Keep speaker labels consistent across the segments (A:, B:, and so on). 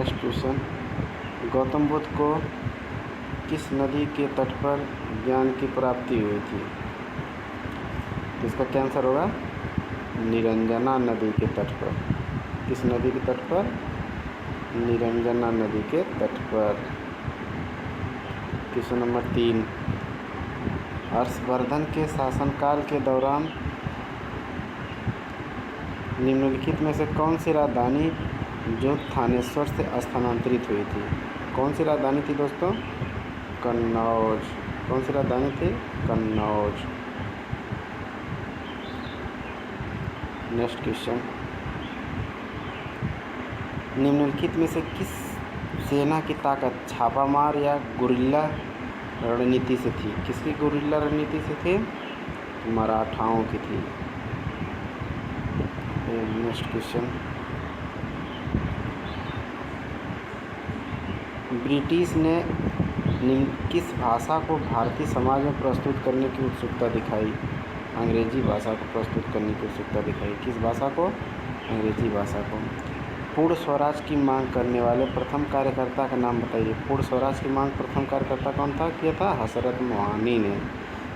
A: Next question, Gautam Buddha को किस नदी के तट पर ज्ञान की प्राप्ति हुई थी? तो इसका क्या आंसर होगा? निरंजना नदी के तट पर। किस नदी के तट पर? निरंजना नदी के तट पर। क्वेश्चन नंबर 3, हर्षवर्धन के शासनकाल के दौरान निम्नलिखित में से कौन सी राजधानी जो थानेश्वर से स्थानांतरित हुई थी? कौन सी राजधानी थी दोस्तों? कन्नौज। कौन सी राजधानी थी? कन्नौज। नेक्स्ट क्वेश्चन, निम्नलिखित में से किस सेना की ताकत छापामार या गुरिल्ला रणनीति से थी? किसकी गुरिल्ला रणनीति से थी? मराठाओं की थी। नेक्स्ट क्वेश्चन, ब्रिटिश ने किस भाषा को भारतीय समाज में प्रस्तुत करने की उत्सुकता दिखाई? अंग्रेजी भाषा को प्रस्तुत करने की उत्सुकता दिखाई। किस भाषा को? अंग्रेजी भाषा को। पूर्ण स्वराज की मांग करने वाले प्रथम कार्यकर्ता का नाम बताइए। पूर्ण स्वराज की मांग प्रथम कार्यकर्ता कौन था? किया था हज़रत मोहानी ने।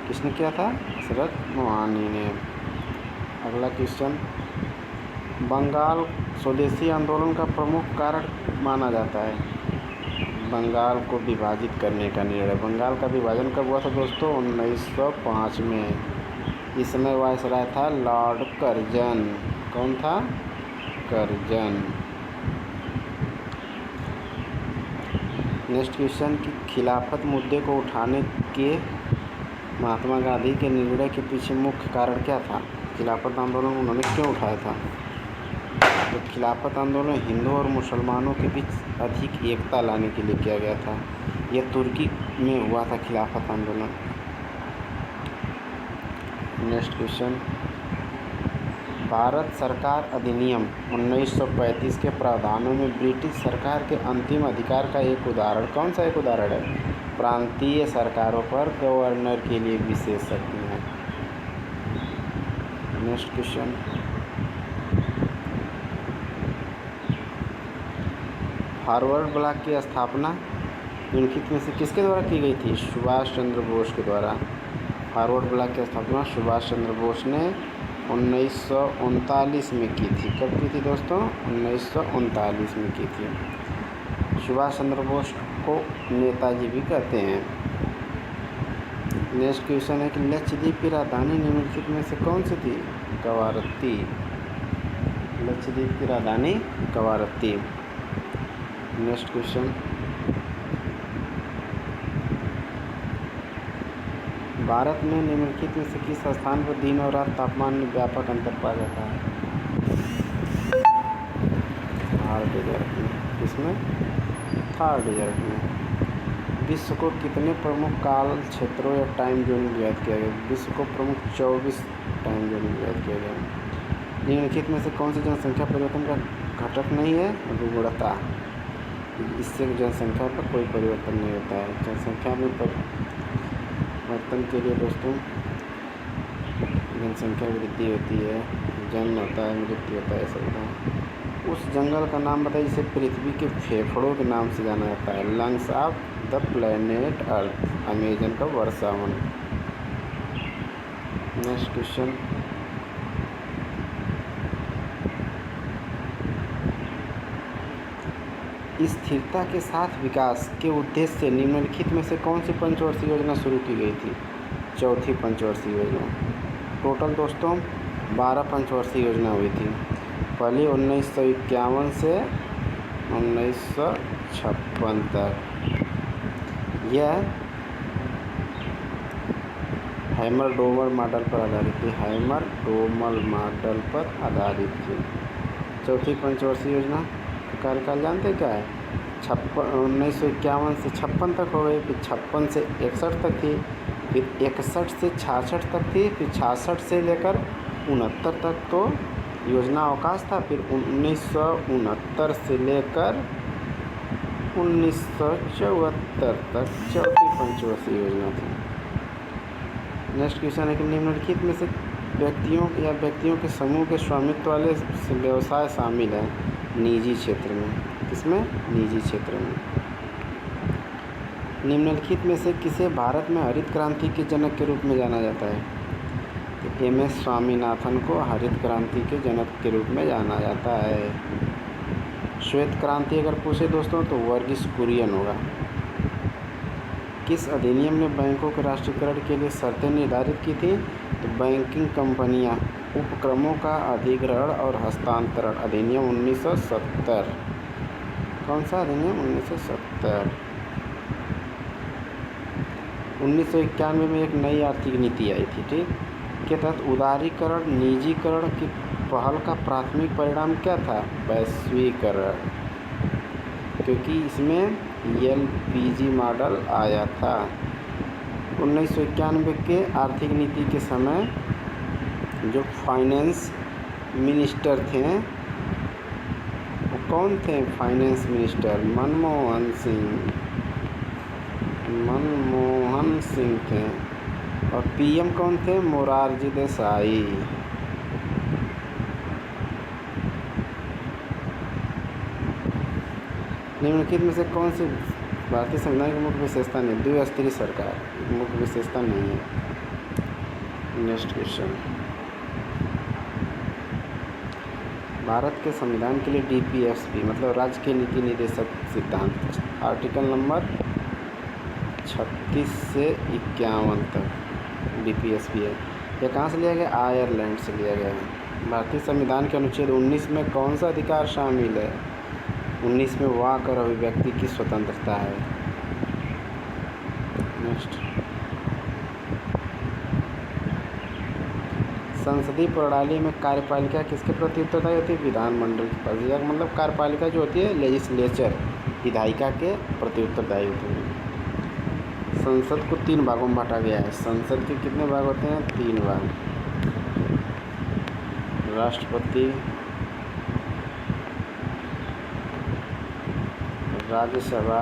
A: किसने किया था? हज़रत मोहानी ने। अगला क्वेश्चन, बंगाल स्वदेशी आंदोलन का प्रमुख कारण माना जाता है? बंगाल को विभाजित करने का निर्णय। बंगाल का विभाजन कब हुआ था दोस्तों? 1905 में। इस समय वायसराय था लॉर्ड कर्जन। कौन था? कर्जन। नेक्स्ट क्वेश्चन, कि खिलाफत मुद्दे को उठाने के महात्मा गांधी के निर्णय के पीछे मुख्य कारण क्या था? खिलाफत आंदोलन उन्होंने क्यों उठाया था? तो खिलाफत आंदोलन हिंदुओं और मुसलमानों के बीच अधिक एकता लाने के लिए किया गया था। यह तुर्की में हुआ था खिलाफत आंदोलन। नेक्स्ट क्वेश्चन, भारत सरकार अधिनियम 1935 के प्रावधानों में ब्रिटिश सरकार के अंतिम अधिकार का एक उदाहरण, कौन सा एक उदाहरण है? प्रांतीय सरकारों पर गवर्नर के लिए विशेष शक्ति है। नेक्स्ट क्वेश्चन, फॉरवर्ड ब्लॉक की स्थापना निम्नलिखित में से किसके द्वारा की गई थी? सुभाष चंद्र बोस के द्वारा। फॉरवर्ड ब्लॉक की स्थापना सुभाष चंद्र बोस ने 1939 में की थी। कब की थी दोस्तों? 1939 में की थी। सुभाष चंद्र बोस को नेताजी भी कहते हैं। नेक्स्ट क्वेश्चन है कि लक्षद्वीप की राजधानी निम्नलिखित में से कौन सी थी? कवारत्ती। लक्षद्वीप की राजधानी कवारत्ती। नेक्स्ट क्वेश्चन, भारत में निम्नलिखित में से किस स्थान पर दिन और रात तापमान में व्यापक अंतर पाया जाता है? थार डेजर्ट में। इसमें थार डेजर्ट में। विश्व को कितने प्रमुख काल क्षेत्रों या टाइम जोन में विभाजित किया गया? विश्व को प्रमुख 24 टाइम जोन में विभाजित किया गया। निम्नलिखित में से कौन सी जनसंख्या परिवर्तन का घटक नहीं है? रुग्णता। इससे जनसंख्या पर कोई परिवर्तन नहीं होता है। जनसंख्या में परिवर्तन के लिए दोस्तों जनसंख्या वृद्धि होती है, जन्म होता है, मृत्यु होता है, ऐसा होता है। उस जंगल का नाम बताइए जिसे पृथ्वी के फेफड़ों के नाम से जाना जाता है। Lungs of the planet earth. Amazon का वर्षावन। नेक्स्ट क्वेश्चन, स्थिरता के साथ विकास के उद्देश्य से निम्नलिखित में से कौन सी पंचवर्षीय योजना शुरू की गई थी? चौथी पंचवर्षीय योजना। टोटल दोस्तों 12 पंचवर्षीय योजना हुई थी। पहली 1951 से 1956 तक। यह हैमर-डोमर मॉडल पर आधारित थी। हैमर-डोमर मॉडल पर आधारित थी। चौथी पंचवर्षीय योजना कार्यकाल जानते हैं क्या है? 1951 से 56 तक हो गई, फिर 56 से 61 तक थी, फिर 61 से 66 तक थी, फिर 66 से लेकर 69 तक तो योजना अवकाश था, फिर 1969 से लेकर 1974 तक चौथी पंचवर्षीय योजना थी। नेक्स्ट क्वेश्चन है कि निम्नलिखित में से व्यक्तियों के समूह के स्वामित्व वाले व्यवसाय शामिल हैं। निजी क्षेत्र में। किसमें? निजी क्षेत्र में। निम्नलिखित में से किसे भारत में हरित क्रांति के जनक के रूप में जाना जाता है? तो एम.एस. स्वामीनाथन को हरित क्रांति के जनक के रूप में जाना जाता है। श्वेत क्रांति अगर पूछे दोस्तों तो वर्गीस कुरियन होगा। किस अधिनियम ने बैंकों के राष्ट्रीयकरण के लिए शर्तें निर्धारित की थी? तो बैंकिंग कंपनियां उपक्रमों का अधिग्रहण और हस्तांतरण अधिनियम 1970। कौन सा अधिनियम? 1970। 1991 में एक नई आर्थिक नीति आई थी, ठीक, के तहत उदारीकरण निजीकरण की पहल का प्राथमिक परिणाम क्या था? वैश्वीकरण, क्योंकि इसमें एलपीजी मॉडल आया था। 1991 के आर्थिक नीति के समय जो फाइनेंस मिनिस्टर थे वो कौन थे? फाइनेंस मिनिस्टर मनमोहन सिंह थे। और पीएम कौन थे? मोरारजी देसाई। निम्नलिखित में से कौन सी भारतीय संविधान की मुख्य विशेषता नहीं? द्विस्तरीय सरकार मुख्य विशेषता नहीं है। Next question. भारत के संविधान के लिए डीपीएसपी मतलब राज्य के नीति निर्देशक सिद्धांत आर्टिकल नंबर 36 से 51 तक डीपीएसपी है। यह कहाँ से लिया गया? आयरलैंड से लिया गया है। भारतीय संविधान के अनुच्छेद 19 में कौन सा अधिकार शामिल है? 19 में वाक और अभिव्यक्ति की स्वतंत्रता है। नेक्स्ट। संसदीय प्रणाली में कार्यपालिका किसके प्रति उत्तरदायी होती है? विधानमंडल के पास। या मतलब कार्यपालिका जो होती है लेजिस्लेचर विधायिका के प्रति उत्तरदायी होती है। संसद को 3 भागों में बांटा गया है। संसद के कितने भाग होते हैं? 3 भाग। राष्ट्रपति, राज्यसभा